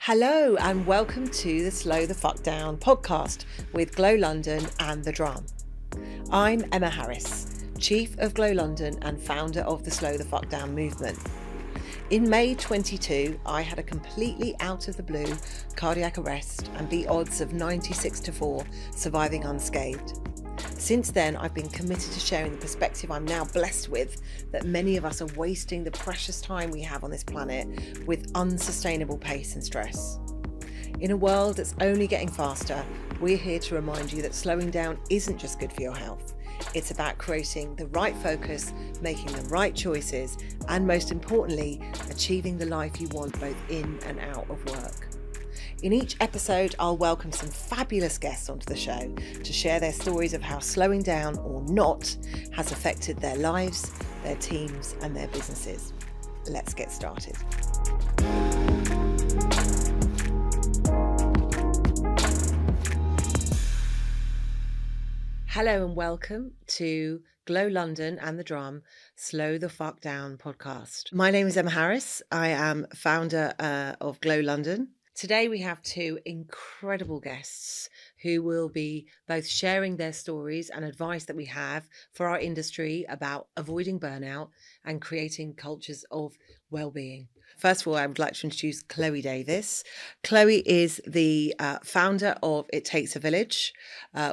Hello and welcome to the Slow the Fuck Down podcast with Glow London and The Drum. I'm Emma Harris, Chief of Glow London and founder of the Slow the Fuck Down movement. In May 22, I had a completely out of the blue cardiac arrest and the odds of 96-4 surviving unscathed. Since then, I've been committed to sharing the perspective I'm now blessed with, that many of us are wasting the precious time we have on this planet with unsustainable pace and stress. In a world that's only getting faster, we're here to remind you that slowing down isn't just good for your health. It's about creating the right focus, making the right choices, and most importantly, achieving the life you want both in and out of work. In each episode, I'll welcome some fabulous guests onto the show to share their stories of how slowing down or not has affected their lives, their teams, and their businesses. Let's get started. Hello and welcome to Glow London and The Drum, Slow the Fuck Down podcast. My name is Emma Harris. I am founder of Glow London. Today we have two incredible guests who will be both sharing their stories and advice that we have for our industry about avoiding burnout and creating cultures of well-being. First of all, I would like to introduce Chloë Davies. Chloë is the founder of It Takes a Village,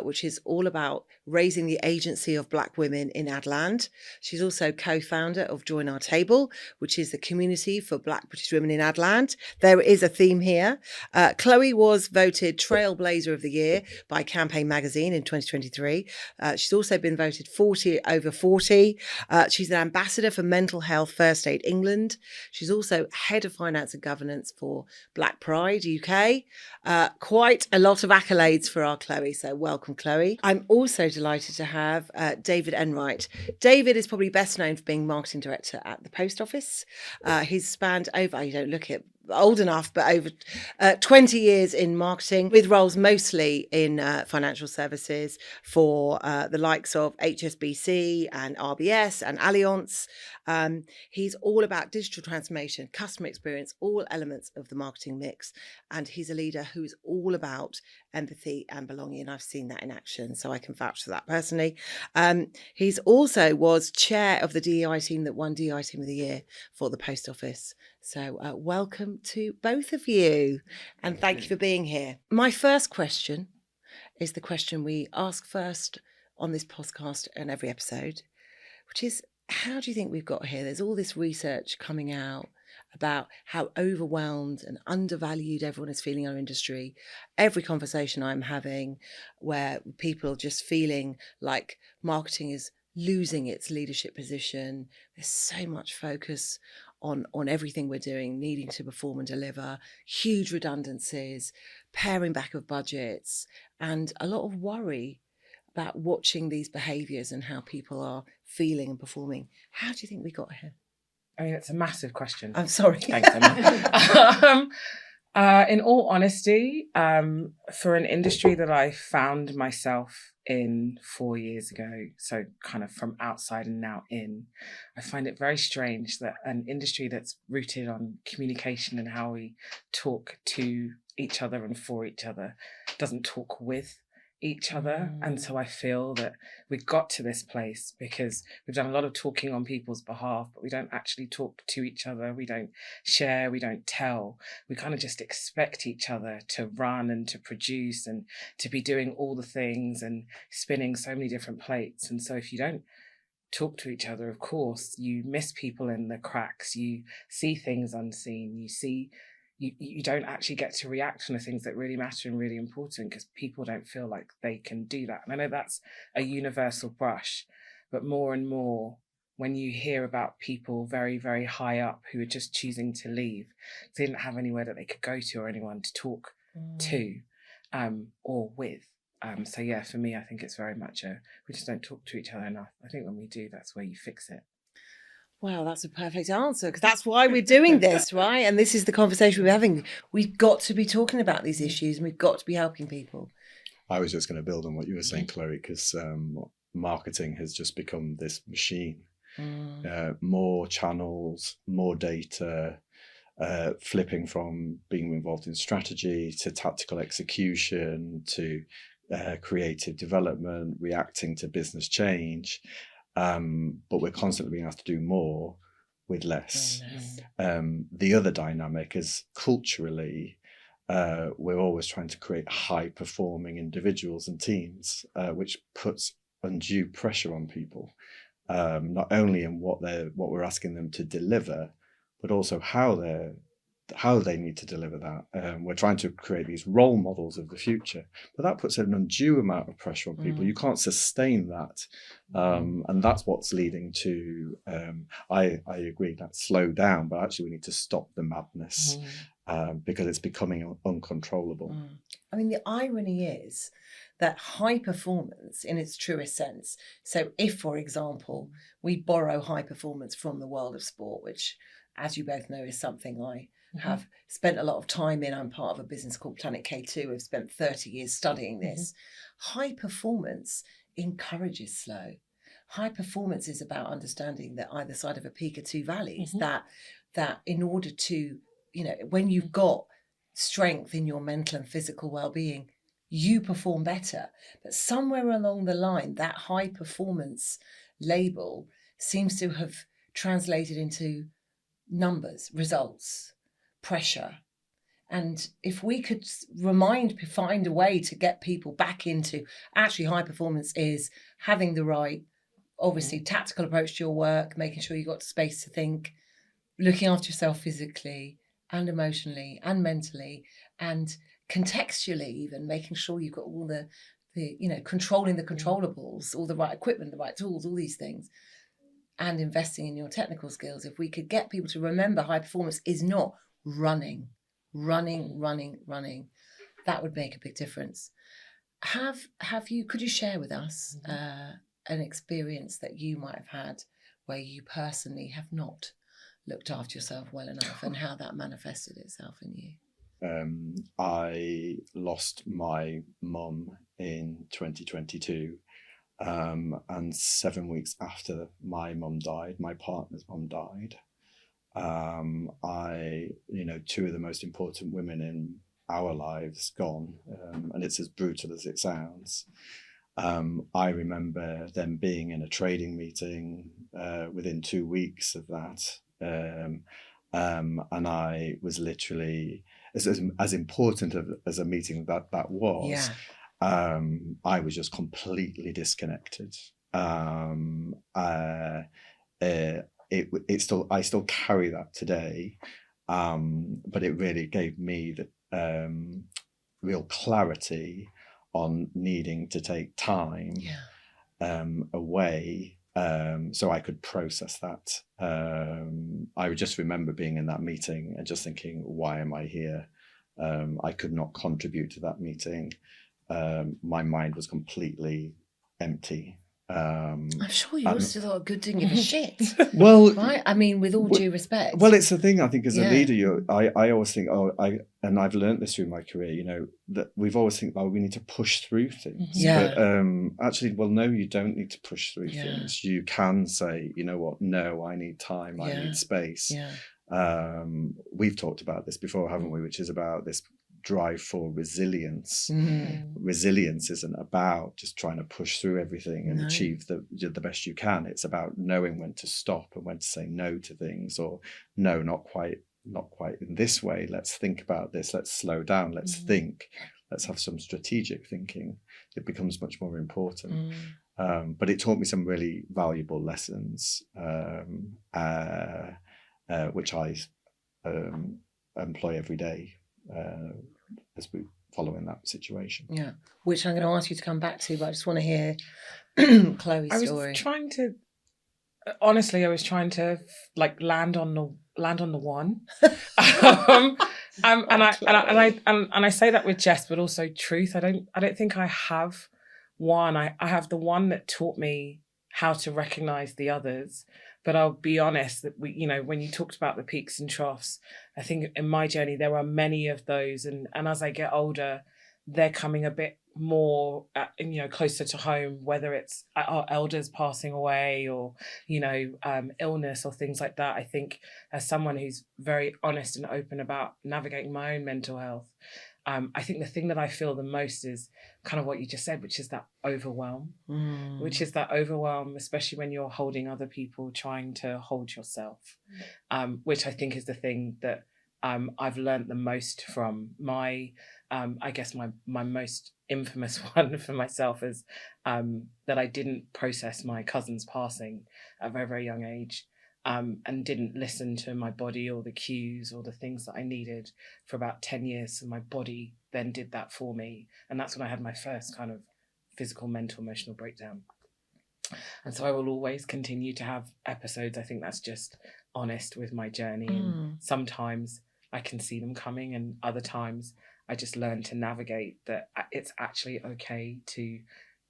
which is all about raising the agency of Black women in Adland. She's also co-founder of Join Our Table, which is the community for Black British women in Adland. There is a theme here. Chloë was voted Trailblazer of the Year by Campaign magazine in 2023. She's also been voted 40 over 40. She's an ambassador for Mental Health First Aid England. She's also head of finance and governance for Black Pride UK. Quite a lot of accolades for our Chloë, so welcome, Chloë. I'm also delighted to have David Enwright. David is probably best known for being marketing director at the Post Office. He's spanned over, you don't look it old enough, but over 20 years in marketing, with roles mostly in financial services for the likes of HSBC and RBS and Allianz. He's all about digital transformation, customer experience, all elements of the marketing mix. And he's a leader who's all about empathy and belonging. And I've seen that in action, so I can vouch for that personally. He's also was chair of the DEI team that won DEI Team of the Year for the Post Office. So welcome to both of you, and thank you for being here. My first question is the question we ask first on this podcast and every episode, which is, how do you think we've got here? There's all this research coming out about how overwhelmed and undervalued everyone is feeling in our industry. Every conversation I'm having where people are just feeling like marketing is losing its leadership position. There's so much focus on everything we're doing, needing to perform and deliver, huge redundancies, paring back of budgets, and a lot of worry about watching these behaviours and how people are feeling and performing. How do you think we got here? I mean, it's a massive question. I'm sorry. Thanks, Emma. In all honesty, for an industry that I found myself in 4 years ago, so kind of from outside and now in, I find it very strange that an industry that's rooted on communication and how we talk to each other and for each other doesn't talk with each other. And so I feel that we got to this place because we've done a lot of talking on people's behalf, but we don't actually talk to each other. We don't share, we don't tell. We kind of just expect each other to run and to produce and to be doing all the things and spinning so many different plates. And so if you don't talk to each other, of course, you miss people in the cracks, you see things unseen, you don't actually get to react on the things that really matter and really important because people don't feel like they can do that. And I know that's a universal brush, but more and more when you hear about people very, very high up who are just choosing to leave, they didn't have anywhere that they could go to or anyone to talk to or with. So yeah, for me, I think it's very much we just don't talk to each other enough. I think when we do, that's where you fix it. Wow, that's a perfect answer, because that's why we're doing this, right? And this is the conversation we're having. We've got to be talking about these issues and we've got to be helping people. I was just going to build on what you were saying, Chloë, because marketing has just become this machine. More channels, more data, flipping from being involved in strategy to tactical execution to creative development, reacting to business change. But we're constantly being asked to do more with less. The other dynamic is culturally, we're always trying to create high performing individuals and teams, which puts undue pressure on people, not only in what we're asking them to deliver, but also how they need to deliver that. We're trying to create these role models of the future, but that puts an undue amount of pressure on people. You can't sustain that. And that's what's leading to, I agree, that slow down, but actually we need to stop the madness because it's becoming uncontrollable. I mean, the irony is that high performance in its truest sense. So if, for example, we borrow high performance from the world of sport, which, as you both know, is something I have spent a lot of time in. I'm part of a business called Planet K2. I've spent 30 years studying this. High performance encourages slow. High performance is about understanding that either side of a peak are two valleys, that in order to, when you've got strength in your mental and physical well-being, you perform better. But somewhere along the line, that high performance label seems to have translated into numbers, results, pressure. And if we could find a way to get people back into actually high performance is having the right, obviously, tactical approach to your work, making sure you've got space to think, looking after yourself physically and emotionally and mentally and contextually, even making sure you've got all the controlling the controllables, all the right equipment, the right tools, all these things, and investing in your technical skills. If we could get people to remember high performance is not running, that would make a big difference. Could you share with us an experience that you might have had where you personally have not looked after yourself well enough and how that manifested itself in you? I lost my mum in 2022. And 7 weeks after my mum died, my partner's mum died. Two of the most important women in our lives gone, and it's as brutal as it sounds. I remember them being in a trading meeting within 2 weeks of that, and I was literally, as important as a meeting that was, I was just completely disconnected. I still carry that today, but it really gave me the real clarity on needing to take time away so I could process that. I just remember being in that meeting and just thinking, why am I here? I could not contribute to that meeting. My mind was completely empty. I'm sure you also thought good didn't give a shit. Well, right? I mean, with all due respect. Well, it's the thing, I think, as a leader, I always think, and I've learned this through my career, that we've always think, we need to push through things. But actually, well, no, you don't need to push through things. You can say, you know what, no, I need time, I need space. We've talked about this before, haven't we? Which is about this drive for resilience. Resilience isn't about just trying to push through everything and achieve the best you can. It's about knowing when to stop and when to say no to things, or no, not quite in this way. Let's think about this. Let's slow down. Let's think. Let's have some strategic thinking. It becomes much more important. But it taught me some really valuable lessons, which I employ every day as we follow in that situation. Yeah, which I'm going to ask you to come back to, but I just want to hear Chloe's story. I was trying to land on the one, and I say that with jest, but also truth. I don't think I have one. I have the one that taught me how to recognize the others. But I'll be honest that when you talked about the peaks and troughs, I think in my journey there are many of those, and as I get older, they're coming a bit more, closer to home, whether it's our elders passing away or, illness or things like that. I think as someone who's very honest and open about navigating my own mental health, I think the thing that I feel the most is kind of what you just said, which is that overwhelm, especially when you're holding other people, trying to hold yourself, which I think is the thing that I've learned the most from my, I guess my most infamous one for myself is that I didn't process my cousin's passing at a very, very young age. And didn't listen to my body or the cues or the things that I needed for about 10 years. So my body then did that for me. And that's when I had my first kind of physical, mental, emotional breakdown. And so I will always continue to have episodes. I think that's just honest with my journey. And sometimes I can see them coming, and other times I just learn to navigate that it's actually okay to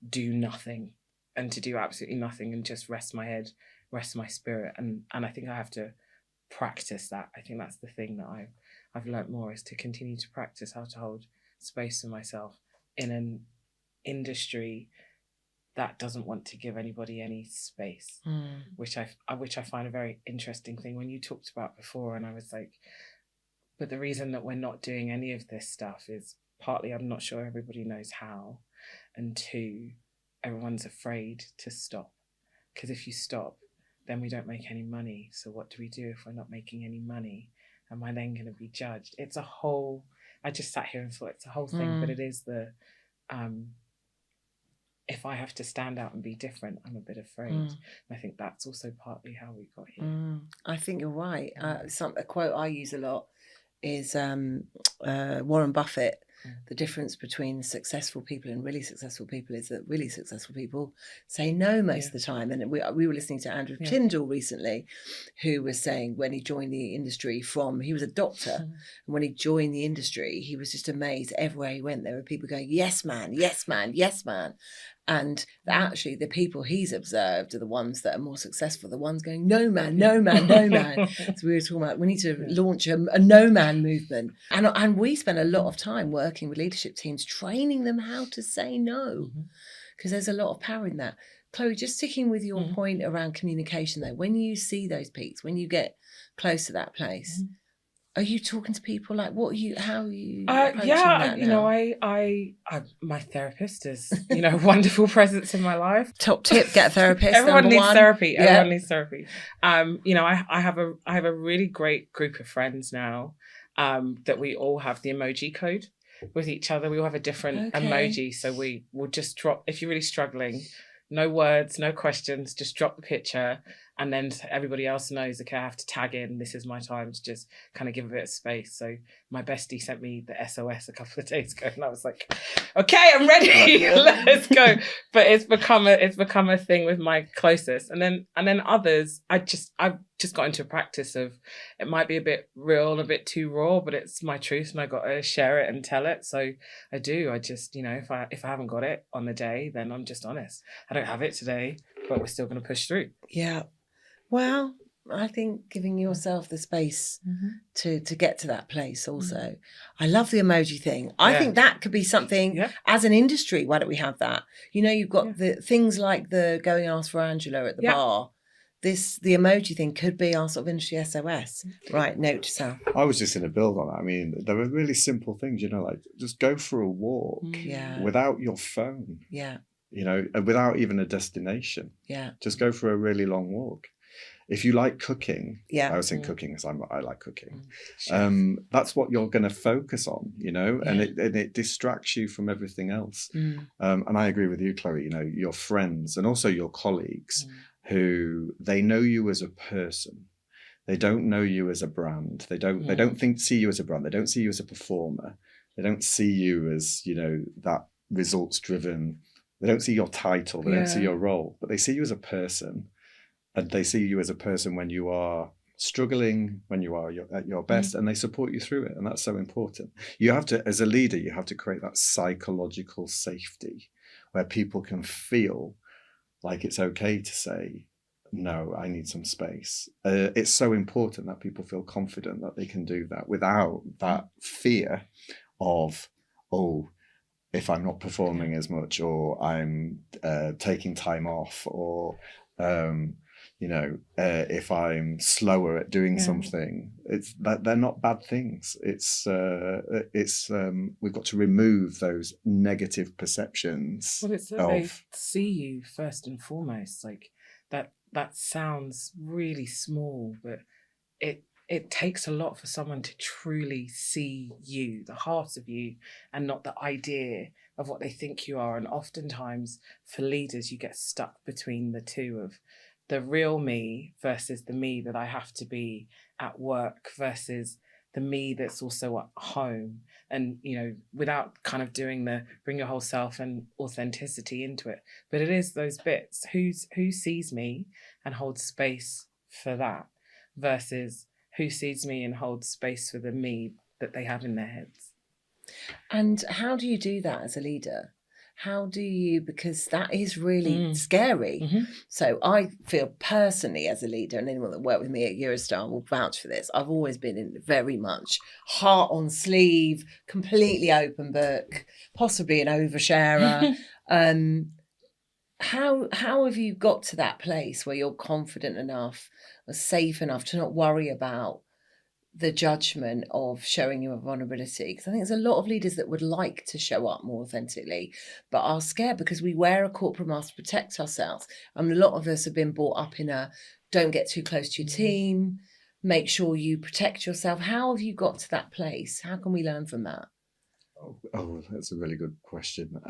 do nothing and to do absolutely nothing and just rest my head, rest my spirit. And I think I have to practice that. I think that's the thing that I've learnt more, is to continue to practice how to hold space for myself in an industry that doesn't want to give anybody any space, which I find a very interesting thing. When you talked about before, and I was like, but the reason that we're not doing any of this stuff is partly I'm not sure everybody knows how, and two, everyone's afraid to stop, because if you stop, then we don't make any money. So what do we do if we're not making any money? Am I then going to be judged? It's a whole, I just sat here and thought it's a whole thing, but it is the, if I have to stand out and be different, I'm a bit afraid. And I think that's also partly how we got here. I think you're right. A quote I use a lot is Warren Buffett. The difference between successful people and really successful people is that really successful people say no most of the time. And we were listening to Andrew Tyndall recently, who was saying when he joined the industry he was a doctor, and when he joined the industry, he was just amazed. Everywhere he went, there were people going, yes, man, yes, man, yes, man. And actually the people he's observed are the ones that are more successful, the ones going, no man, no man, no man. So we were talking about, we need to launch a no man movement. And we spend a lot of time working with leadership teams, training them how to say no, because there's a lot of power in that. Chloë, just sticking with your point around communication though, when you see those peaks, when you get close to that place, are you talking to people like how are you approaching that now? I my therapist is, a wonderful presence in my life. Top tip, get a therapist. Everyone needs therapy. Everyone needs therapy. I have a really great group of friends now, that we all have the emoji code with each other. We all have a different emoji. So we will just drop, if you're really struggling, no words, no questions, just drop the picture. And then everybody else knows, okay, I have to tag in. This is my time to just kind of give a bit of space. So my bestie sent me the SOS a couple of days ago, and I was like, okay, I'm ready. Let's go. But it's become a thing with my closest. And then others, I've just got into a practice of, it might be a bit real, a bit too raw, but it's my truth, and I got to share it and tell it. So I do. I just, if I haven't got it on the day, then I'm just honest. I don't have it today, but we're still going to push through. Yeah. Well, I think giving yourself the space to get to that place also. I love the emoji thing. I think that could be something as an industry. Why don't we have that? You've got the things like the going and ask for Angela at the bar. The emoji thing could be our sort of industry SOS. Right, note to self. I was just going to build on that. I mean, there were really simple things, like just go for a walk without your phone. Yeah. Without even a destination. Yeah. Just go for a really long walk. If you like cooking, I was saying cooking because I like cooking. That's what you're going to focus on, and it distracts you from everything else. And I agree with you, Chloë. Your friends and also your colleagues, who they know you as a person. They don't know you as a brand. They don't see you as a brand. They don't see you as a performer. They don't see you as that results driven. They don't see your title. They don't see your role, but they see you as a person. And they see you as a person when you are struggling, when you are at your best, and they support you through it. And that's so important. You have to, as a leader, you have to create that psychological safety where people can feel like it's okay to say, no, I need some space. It's so important that people feel confident that they can do that without that fear of, if I'm not performing as much, or I'm taking time off, or if I'm slower at doing something, it's that they're not bad things. It's we've got to remove those negative perceptions. Well, it's that they see you first and foremost. Like that sounds really small, but it takes a lot for someone to truly see you, the heart of you, and not the idea of what they think you are. And oftentimes for leaders, you get stuck between the two of the real me versus the me that I have to be at work versus the me that's also at home. And, without kind of doing the bring your whole self and authenticity into it. But it is those bits. Who sees me and holds space for that versus who sees me and holds space for the me that they have in their heads. And how do you do that as a leader? How do you, because that is really scary. Mm-hmm. So I feel personally as a leader, and anyone that worked with me at Eurostar will vouch for this, I've always been in very much heart on sleeve, completely open book, possibly an oversharer. How have you got to that place where you're confident enough or safe enough to not worry about the judgment of showing your vulnerability? Because I think there's a lot of leaders that would like to show up more authentically, but are scared because we wear a corporate mask to protect ourselves. And a lot of us have been brought up in a don't get too close to your team, make sure you protect yourself. How have you got to that place? How can we learn from that? Oh, that's a really good question.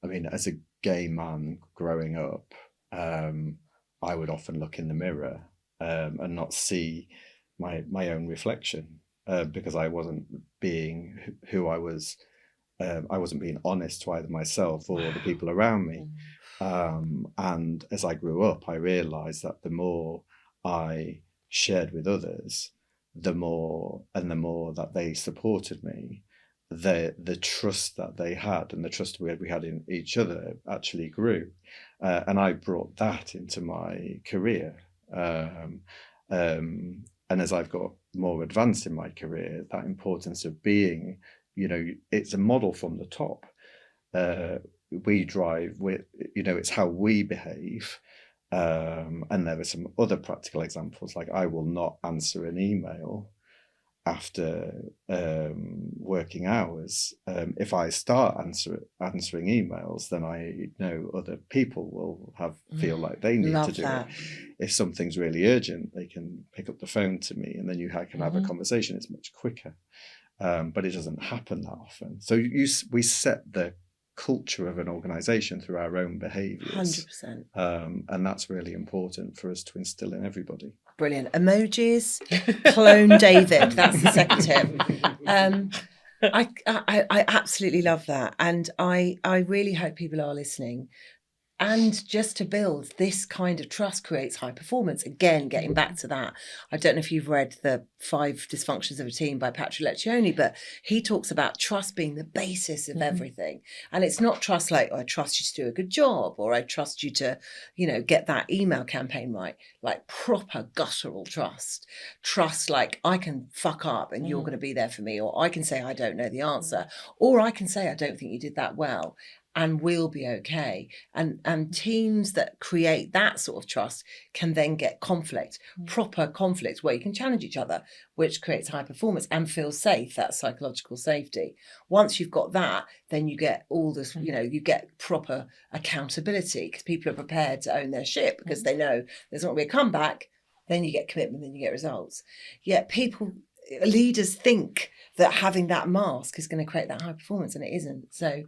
I mean, as a gay man growing up, I would often look in the mirror and not see my own reflection because I wasn't being who I was. I wasn't being honest to either myself or the people around me. And as I grew up, I realized that the more I shared with others, the more that they supported me, the trust that they had and the trust we had in each other actually grew. And I brought that into my career. And as I've got more advanced in my career, that importance of being, it's a model from the top. We drive with, it's how we behave. And there are some other practical examples, like I will not answer an email after working hours. If I start answering emails, then I know other people will feel like they need to do it. If something's really urgent, they can pick up the phone to me, and then you can have a conversation. It's much quicker, but it doesn't happen that often. So we set the culture of an organization through our own behaviors. 100%. And that's really important for us to instill in everybody. Brilliant. Emojis, clone David. That's the second tip. I absolutely love that. And I really hope people are listening. And just to build this kind of trust creates high performance. Again, getting back to that. I don't know if you've read The 5 Dysfunctions of a Team by Patrick Lencioni, but he talks about trust being the basis of everything. And it's not trust like, I trust you to do a good job, or I trust you to, get that email campaign right. Like proper guttural trust. Trust like I can fuck up and you're going to be there for me, or I can say I don't know the answer, or I can say I don't think you did that well. And we'll be okay. And teams that create that sort of trust can then get conflict, proper conflict, where you can challenge each other, which creates high performance and feel safe, that psychological safety. Once you've got that, then you get all this, you get proper accountability because people are prepared to own their shit because they know there's not going to be a comeback. Then you get commitment, then you get results. Yet leaders think that having that mask is going to create that high performance, and it isn't. So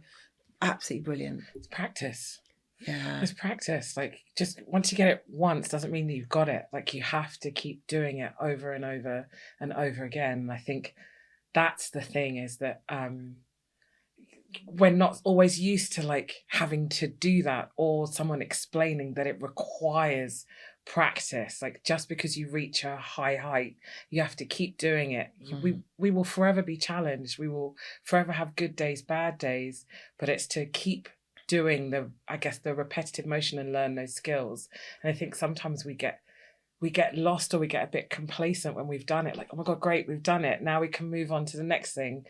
absolutely brilliant. It's practice. Yeah. It's practice. Like, just once you get it once doesn't mean that you've got it. Like, you have to keep doing it over and over and over again. And I think that's the thing, is that we're not always used to like having to do that, or someone explaining that it requires practice. Like, just because you reach a high height, you have to keep doing it. We will forever be challenged. We will forever have good days, bad days, but it's to keep doing the repetitive motion and learn those skills. And I think sometimes we we get lost or we get a bit complacent when we've done it. Like, oh my God, great, we've done it. Now we can move on to the next thing.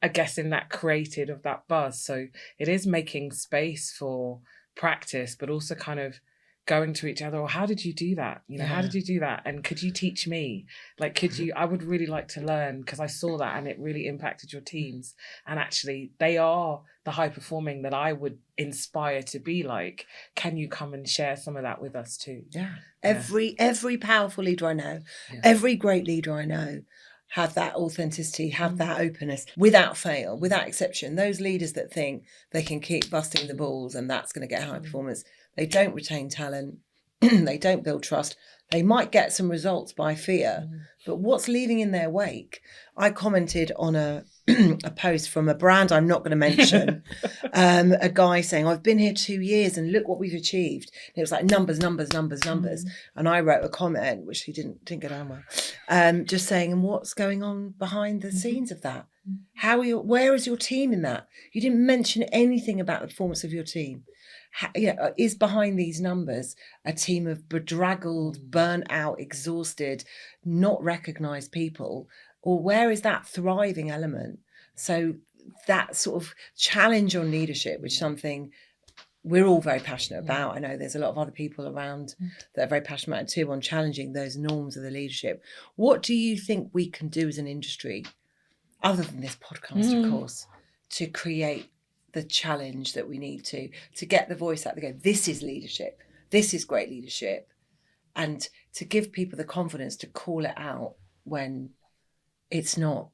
I guess in that created of that buzz. So it is making space for practice, but also kind of going to each other, or how did you do that? You know, how did you do that? And could you teach me? Like, could you, I would really like to learn, because I saw that and it really impacted your teams. And actually they are the high performing that I would inspire to be like. Can you come and share some of that with us too? Yeah. Every powerful leader I know, Yeah. every great leader I know, have that authenticity, have that openness, without fail, without exception. Those leaders that think they can keep busting the balls and that's going to get high performance, they don't retain talent, they don't build trust. They might get some results by fear, but what's leaving in their wake? I commented on a post from a brand I'm not going to mention, a guy saying, I've been here 2 years and look what we've achieved. And it was like numbers. And I wrote a comment, which he didn't go down well, just saying, and what's going on behind the scenes of that? Where is your team in that? You didn't mention anything about the performance of your team. Is behind these numbers a team of bedraggled, burnt out, exhausted, not recognised people? Or where is that thriving element? So that sort of challenge on leadership, which is something we're all very passionate about. I know there's a lot of other people around that are very passionate about it too, on challenging those norms of the leadership. What do you think we can do as an industry, other than this podcast, of course, to create the challenge that we need to get the voice out there? This is leadership. This is great leadership. And to give people the confidence to call it out when it's not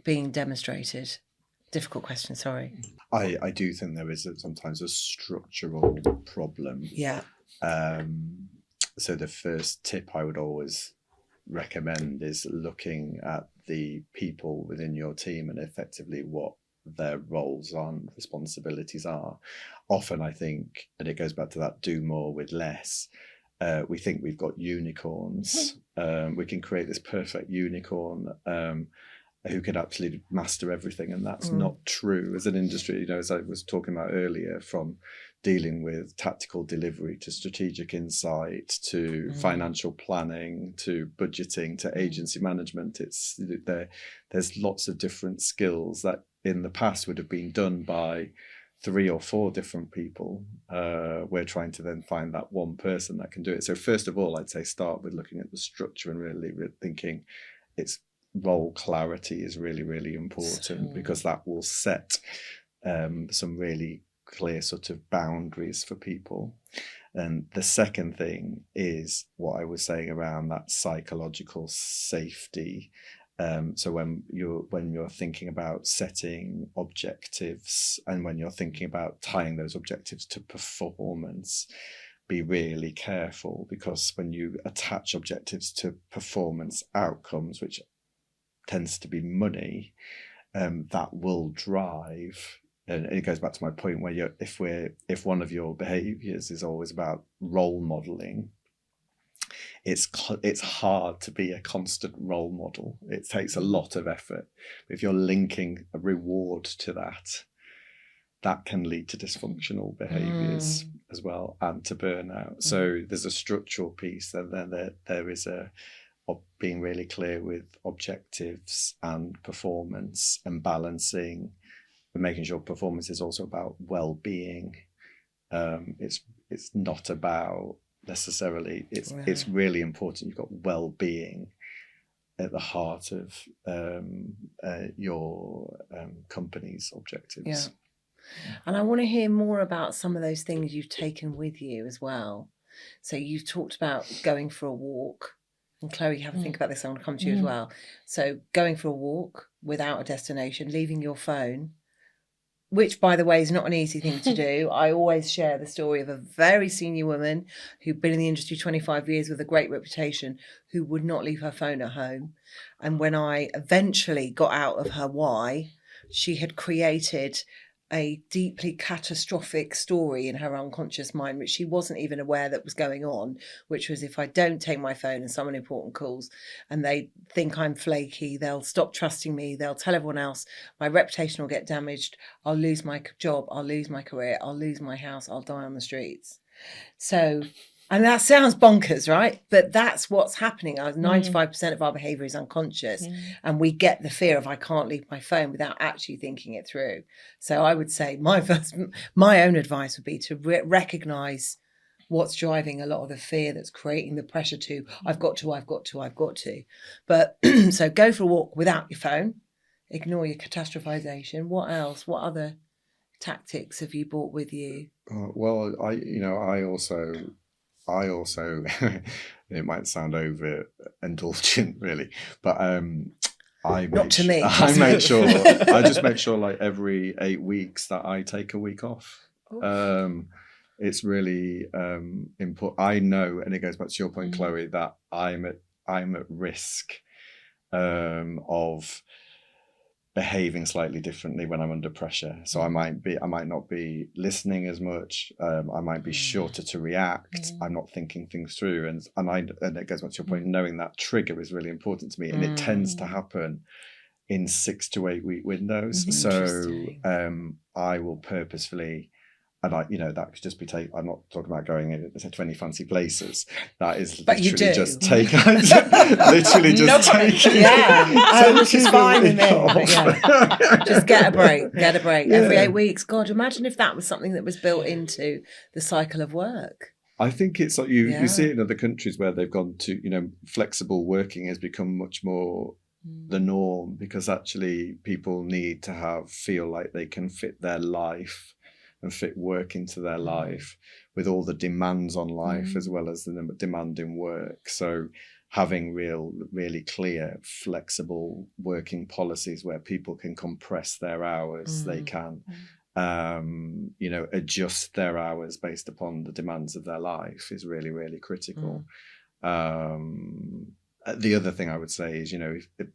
being demonstrated. Difficult question, sorry. I do think there is sometimes a structural problem. Yeah. So the first tip I would always recommend is looking at the people within your team and effectively what their roles and responsibilities are. Often I think, and it goes back to that do more with less, we think we've got unicorns. We can create this perfect unicorn who can actually master everything, and that's not true as an industry. You know, as I was talking about earlier, from dealing with tactical delivery to strategic insight to financial planning to budgeting to agency management, there's lots of different skills that in the past would have been done by 3 or 4 different people. We're trying to then find that one person that can do it. So first of all, I'd say start with looking at the structure and really thinking it's role clarity is really, really important, because that will set some really clear sort of boundaries for people. And the second thing is what I was saying around that psychological safety. So when you're thinking about setting objectives and when you're thinking about tying those objectives to performance, be really careful, because when you attach objectives to performance outcomes, which tends to be money, that will drive. And it goes back to my point where if one of your behaviours is always about role modelling, it's hard to be a constant role model. It takes a lot of effort. If you're linking a reward to that can lead to dysfunctional behaviours as well, and to burnout. So there's a structural piece, and then there is being really clear with objectives and performance and balancing, and making sure performance is also about well-being. It's not about necessarily, it's really important you've got well-being at the heart of your company's objectives. Yeah. And I want to hear more about some of those things you've taken with you as well. So you've talked about going for a walk, and Chloe, have a think about this. I want to come to you as well. So going for a walk without a destination, leaving your phone, which, by the way, is not an easy thing to do. I always share the story of a very senior woman who'd been in the industry 25 years with a great reputation, who would not leave her phone at home. And when I eventually got out of her why, she had created a deeply catastrophic story in her unconscious mind, which she wasn't even aware that was going on, which was, if I don't take my phone and someone important calls and they think I'm flaky, they'll stop trusting me, they'll tell everyone else, my reputation will get damaged, I'll lose my job, I'll lose my career, I'll lose my house, I'll die on the streets. So And that sounds bonkers, right? But that's what's happening. 95% of our behavior is unconscious, and we get the fear of I can't leave my phone without actually thinking it through. So I would say my own advice would be to recognize what's driving a lot of the fear that's creating the pressure to I've got to. But so go for a walk without your phone. Ignore your catastrophization. What else? What other tactics have you brought with you? Well, I also, it might sound overindulgent, really, but I just make sure like every 8 weeks that I take a week off. It's really important. I know, and it goes back to your point, Chloe, that I'm at risk of behaving slightly differently when I'm under pressure. So I might not be listening as much. I might be shorter to react. I'm not thinking things through, and it goes back to your point. Knowing that trigger is really important to me, and it tends to happen in 6 to 8 week windows. So I will purposefully. And that could just be I'm not talking about going to any fancy places. That is literally just take, literally just take. Which is fine with me. Just get a break. Every 8 weeks. God, imagine if that was something that was built into the cycle of work. I think it's like you see it in other countries where they've gone to, flexible working has become much more the norm, because actually people need to feel like they can fit their life and fit work into their life with all the demands on life as well as the demand in work. So having really clear, flexible working policies where people can compress their hours, they can, adjust their hours based upon the demands of their life is really, really critical. The other thing I would say is,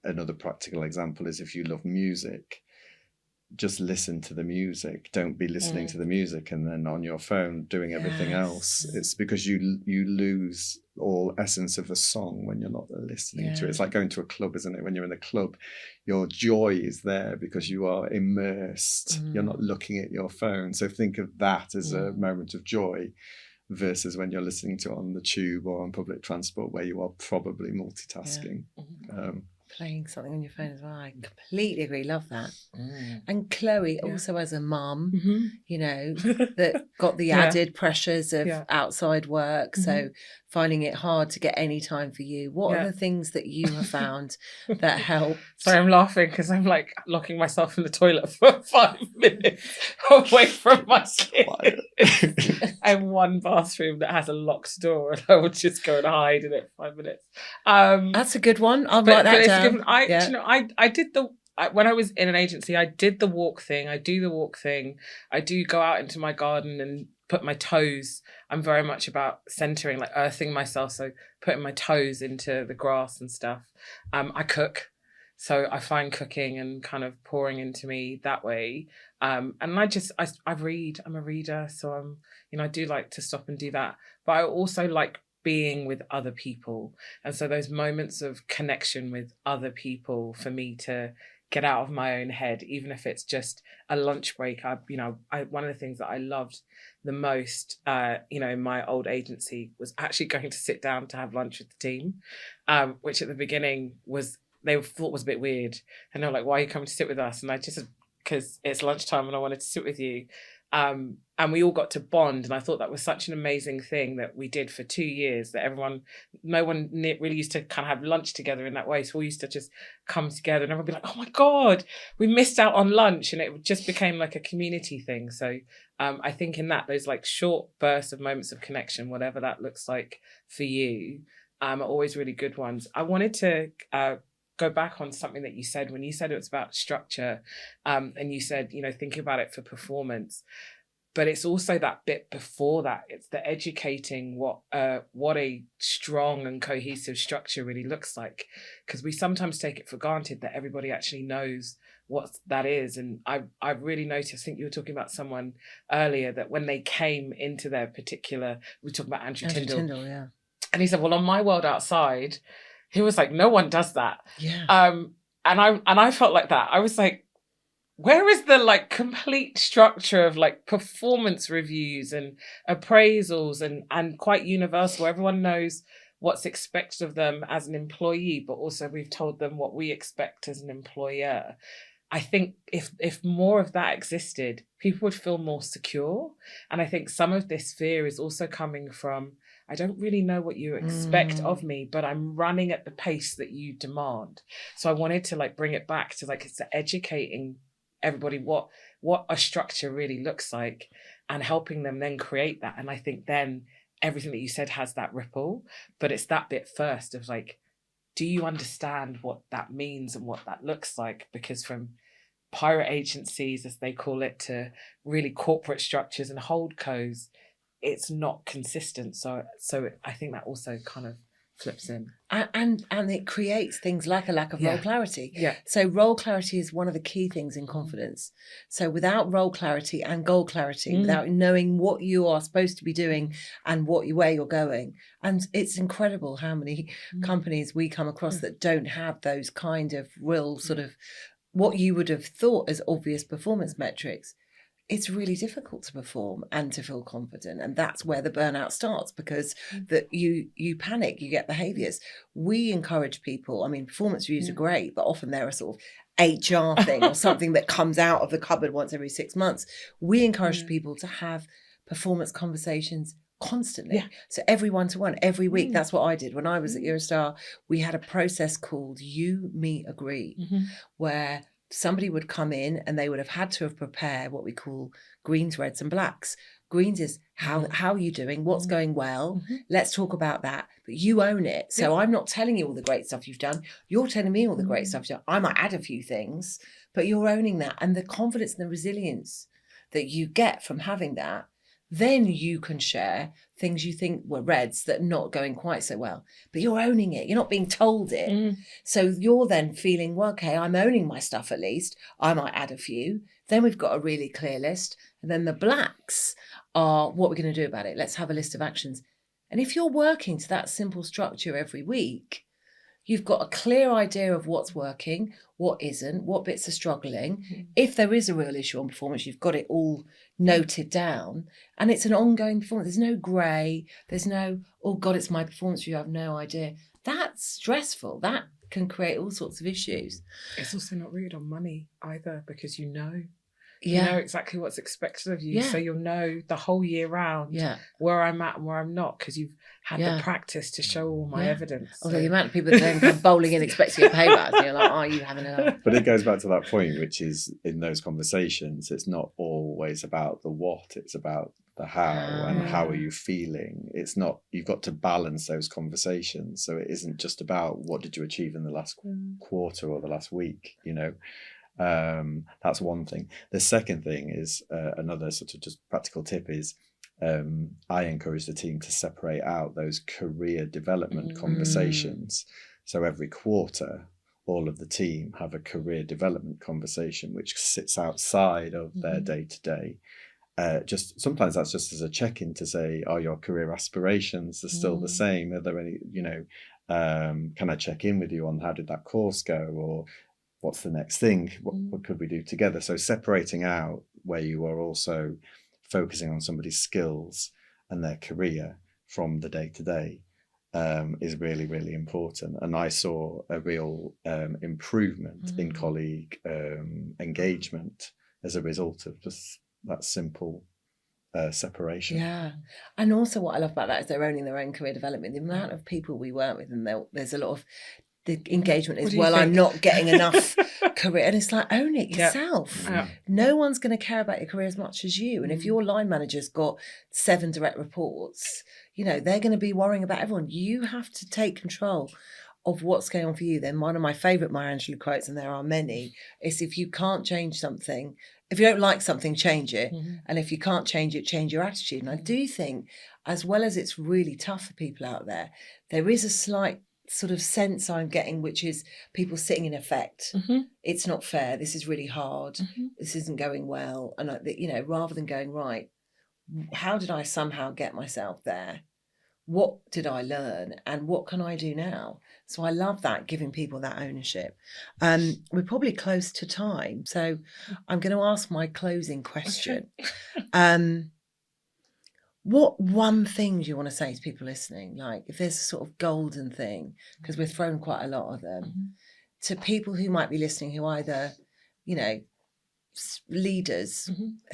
another practical example is if you love music, just listen to the music. Don't be listening to the music and then on your phone doing everything else. It's because you lose all essence of a song when you're not listening to it. It's like going to a club, isn't it? When you're in a club, your joy is there because you are immersed. You're not looking at your phone. So think of that as a moment of joy versus when you're listening to it on the tube or on public transport where you are probably multitasking. Playing something on your phone as well. I completely agree. Love that. And Chloe, also as a mum, that got the added pressures of outside work. So finding it hard to get any time for you. What are the things that you have found that help? Sorry, I'm laughing because I'm like locking myself in the toilet for 5 minutes away from my kids. I have one bathroom that has a locked door and I will just go and hide in it for 5 minutes. That's a good one. I'll write that down. I did when I was in an agency, I did the walk thing. I do the walk thing. I do go out into my garden and put my toes. I'm very much about centering, like earthing myself. So putting my toes into the grass and stuff. I cook. So I find cooking and kind of pouring into me that way. And I read. I'm a reader. So I do like to stop and do that. But I also like being with other people. And so those moments of connection with other people for me to get out of my own head, even if it's just a lunch break. One of the things that I loved the most, in my old agency was actually going to sit down to have lunch with the team, which at the beginning they thought was a bit weird. And they were like, why are you coming to sit with us? And I just, because it's lunchtime and I wanted to sit with you. And we all got to bond. And I thought that was such an amazing thing that we did for 2 years, that no one really used to kind of have lunch together in that way. So we used to just come together and everyone would be like, oh my God, we missed out on lunch. And it just became like a community thing. So I think in those like short bursts of moments of connection, whatever that looks like for you, are always really good ones. I wanted to go back on something that you said when you said it was about structure, and you said, thinking about it for performance, but it's also that bit before that. It's the educating what a strong and cohesive structure really looks like, because we sometimes take it for granted that everybody actually knows what that is. And I really noticed, I think you were talking about someone earlier, that when they came into their particular, we were talking about Andrew Tyndall, yeah, and he said, well, on my world outside, he was like, no one does that. Yeah. And I felt like that. I was like, where is the like complete structure of like performance reviews and appraisals and quite universal? Everyone knows what's expected of them as an employee, but also we've told them what we expect as an employer. I think if more of that existed, people would feel more secure. And I think some of this fear is also coming from, I don't really know what you expect of me, but I'm running at the pace that you demand. So I wanted to like bring it back to like, it's educating everybody what a structure really looks like and helping them then create that. And I think then everything that you said has that ripple, but it's that bit first of like, do you understand what that means and what that looks like? Because from pirate agencies, as they call it, to really corporate structures and holdcos, it's not consistent. So I think that also kind of flips in. And it creates things like a lack of role clarity. Yeah. So role clarity is one of the key things in confidence. So without role clarity and goal clarity, without knowing what you are supposed to be doing and where you're going, and it's incredible how many companies we come across that don't have those kind of real sort of what you would have thought as obvious performance metrics. It's really difficult to perform and to feel confident, and that's where the burnout starts, because that you panic, you get behaviors. We encourage people, I mean, performance reviews are great, but often they're a sort of HR thing or something that comes out of the cupboard once every 6 months. We encourage people to have performance conversations constantly. So every one-to-one, every week. That's what I did when I was at Eurostar. We had a process called You, Me, Agree, where somebody would come in and they would have had to have prepared what we call greens, reds and blacks. Greens is how are you doing? What's going well? Let's talk about that. But you own it. So I'm not telling you all the great stuff you've done. You're telling me all the great stuff you've done. I might add a few things, but you're owning that. And the confidence and the resilience that you get from having that, then you can share things you think were reds that are not going quite so well. But you're owning it. You're not being told it. So you're then feeling, well, okay, I'm owning my stuff at least. I might add a few. Then we've got a really clear list. And then the blacks are what we're going to do about it. Let's have a list of actions. And if you're working to that simple structure every week, you've got a clear idea of what's working, what isn't, what bits are struggling. If there is a real issue on performance, you've got it all noted down. And it's an ongoing performance. There's no grey. There's no, oh God, it's my performance review. I have no idea. That's stressful. That can create all sorts of issues. It's also not rooted on money either, because you know exactly what's expected of you. So you'll know the whole year round where I'm at and where I'm not, because you've had the practice to show all my evidence. Although the amount of people that then come bowling in expecting a payback, and you're like, oh, you having enough. But it goes back to that point, which is in those conversations, it's not always about the what, it's about the how and how are you feeling. It's not, you've got to balance those conversations. So it isn't just about what did you achieve in the last quarter or the last week, you know. That's one thing. The second thing is another sort of just practical tip is I encourage the team to separate out those career development conversations. So every quarter, all of the team have a career development conversation which sits outside of their day-to-day. Just sometimes that's just as a check-in to say, are your career aspirations are still the same? Are there any, you know, can I check in with you on how did that course go, or what's the next thing? What could we do together? So separating out where you are also focusing on somebody's skills and their career from the day-to-day is really, really important. And I saw a real improvement in colleague engagement as a result of just that simple separation. Yeah. And also what I love about that is they're owning their own career development. The amount of people we work with, and there's a lot of the engagement is, well, I'm not getting enough career. And it's like, own it yourself. No one's going to care about your career as much as you. And if your line manager's got 7 direct reports, you know, they're going to be worrying about everyone. You have to take control of what's going on for you. Then one of my favourite Maya Angelou quotes, and there are many, is if you can't change something, if you don't like something, change it. And if you can't change it, change your attitude. And I do think, as well as it's really tough for people out there, there is a slight sort of sense I'm getting, which is people sitting in effect. It's not fair. This is really hard. This isn't going well. And, you know, rather than going, right, how did I somehow get myself there? what did I learn and what can I do now? So I love that, giving people that ownership. We're probably close to time, so I'm going to ask my closing question. What one thing do you want to say to people listening? Like, if there's a sort of golden thing, because we've thrown quite a lot of them, to people who might be listening, who either, you know, leaders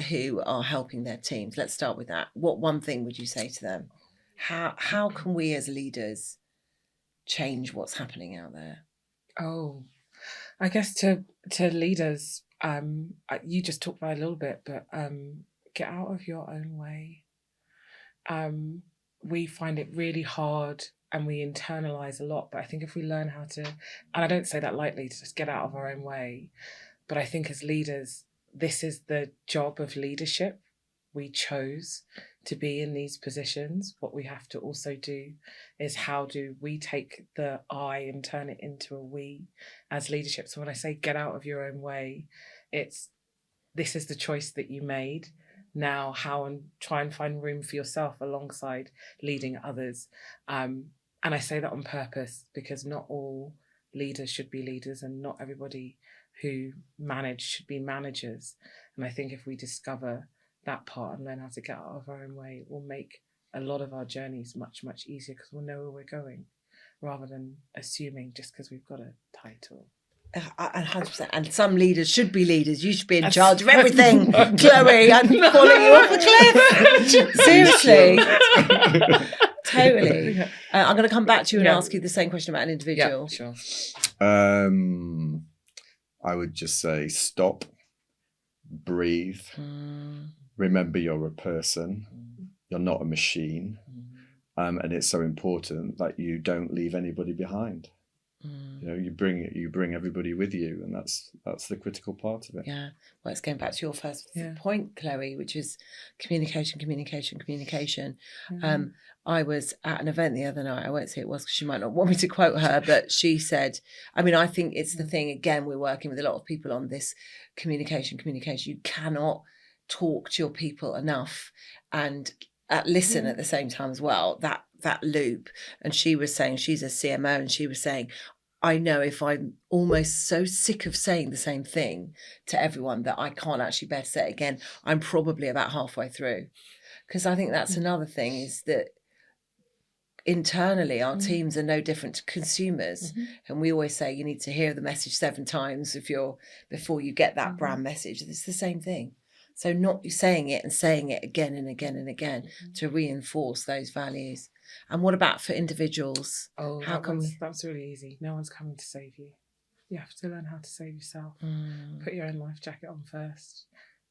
who are helping their teams. Let's start with that. What one thing would you say to them? How can we as leaders change what's happening out there? Oh, I guess to leaders, you just talked about it a little bit, but get out of your own way. We find it really hard and we internalize a lot, but I think if we learn how to, and I don't say that lightly, to just get out of our own way, but I think as leaders, this is the job of leadership. We chose to be in these positions. What we have to also do is, how do we take the I and turn it into a we as leadership? So when I say get out of your own way, this is the choice that you made. Now, how and try and find room for yourself alongside leading others. And I say that on purpose, because not all leaders should be leaders, and not everybody who manage should be managers. And I think if we discover that part and learn how to get out of our own way, it will make a lot of our journeys much, much easier, because we'll know where we're going, rather than assuming just because we've got a title. 100%. And some leaders should be leaders. You should be in charge of everything. Chloë, I'm falling you off a cliff. Seriously. Totally. I'm going to come back to you and ask you the same question about an individual. Yeah, sure. I would just say stop, breathe, remember you're a person, you're not a machine, and it's so important that you don't leave anybody behind. You know, you bring everybody with you, and that's the critical part of it. Yeah. Well, it's going back to your first point, Chloë, which is communication. I was at an event the other night. I won't say it was because she might not want me to quote her, but she said, I mean, I think it's the thing, again, we're working with a lot of people on this communication. You cannot talk to your people enough and listen at the same time as well, that loop. And she was saying, she's a CMO, and she was saying, I know if I'm almost so sick of saying the same thing to everyone that I can't actually bear to say it again, I'm probably about halfway through. Because I think that's another thing, is that internally our teams are no different to consumers. And we always say you need to hear the message 7 times before you get that brand message. It's the same thing. So not saying it and saying it again and again and again to reinforce those values. And what about for individuals? Oh, that's really easy. No one's coming to save you. You have to learn how to save yourself. Put your own life jacket on first.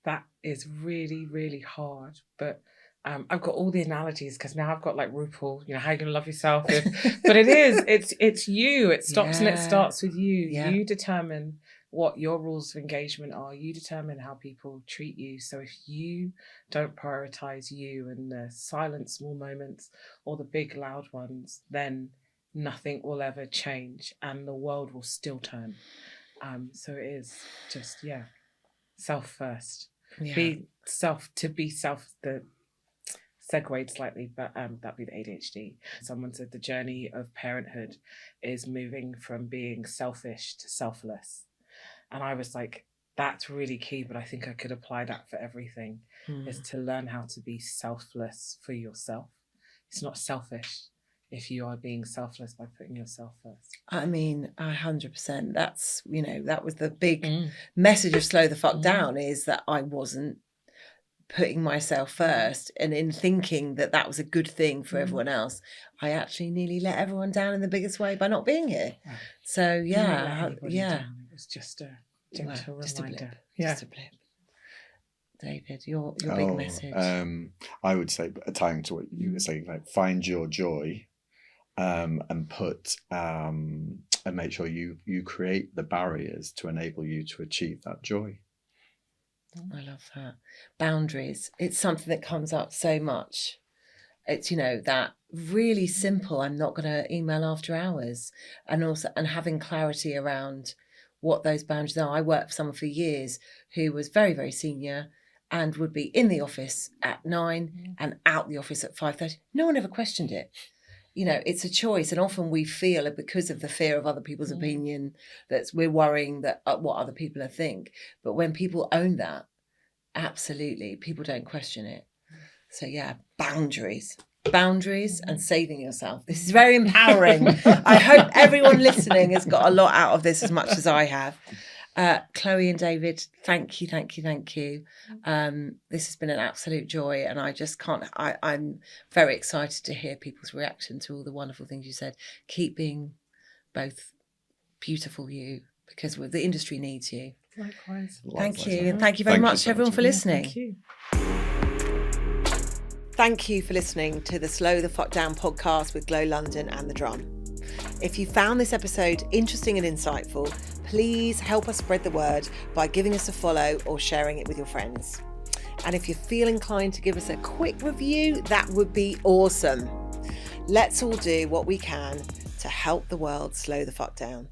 That is really, really hard. But I've got all the analogies, because now I've got like RuPaul, you know, how you gonna love yourself. But it's you. It stops and it starts with you. Yeah. You determine what your rules of engagement are. You determine how people treat you. So if you don't prioritize you in the silent small moments or the big loud ones, then nothing will ever change and the world will still turn. So it is just, self first. Be self, the segued slightly, but that'd be the ADHD. Someone said the journey of parenthood is moving from being selfish to selfless. And I was like, that's really key, but I think I could apply that for everything, is to learn how to be selfless for yourself. It's not selfish if you are being selfless by putting yourself first. I mean, 100%. That's, you know, that was the big message of Slow the Fuck Down, is that I wasn't putting myself first, and in thinking that that was a good thing for everyone else, I actually nearly let everyone down in the biggest way by not being here. So Down. It was just a gentle reminder. Just a blip. Just a blip. David, your big message. I would say, tying to what you were saying, like, find your joy, and put and make sure you create the barriers to enable you to achieve that joy. I love that. Boundaries. It's something that comes up so much. It's, you know, that really simple, I'm not going to email after hours, and having clarity around what those boundaries are. I worked for someone for years who was very, very senior, and would be in the office at 9 and out the office at 5:30. No one ever questioned it. You know, it's a choice. And often we feel, because of the fear of other people's opinion, that we're worrying that what other people think. But when people own that, absolutely, people don't question it. So yeah, boundaries and saving yourself. This is very empowering. I hope everyone listening has got a lot out of this as much as I have. Chloë and David, thank you. This has been an absolute joy, and I just can't. I'm very excited to hear people's reaction to all the wonderful things you said. Keep being both beautiful, you, because the industry needs you. Likewise. Thank you, and thank you very much, everyone, for listening. Thank you. Thank you for listening to the Slow the Fuck Down podcast with Glow London and The Drum. If you found this episode interesting and insightful, please help us spread the word by giving us a follow or sharing it with your friends. And if you feel inclined to give us a quick review, that would be awesome. Let's all do what we can to help the world slow the fuck down.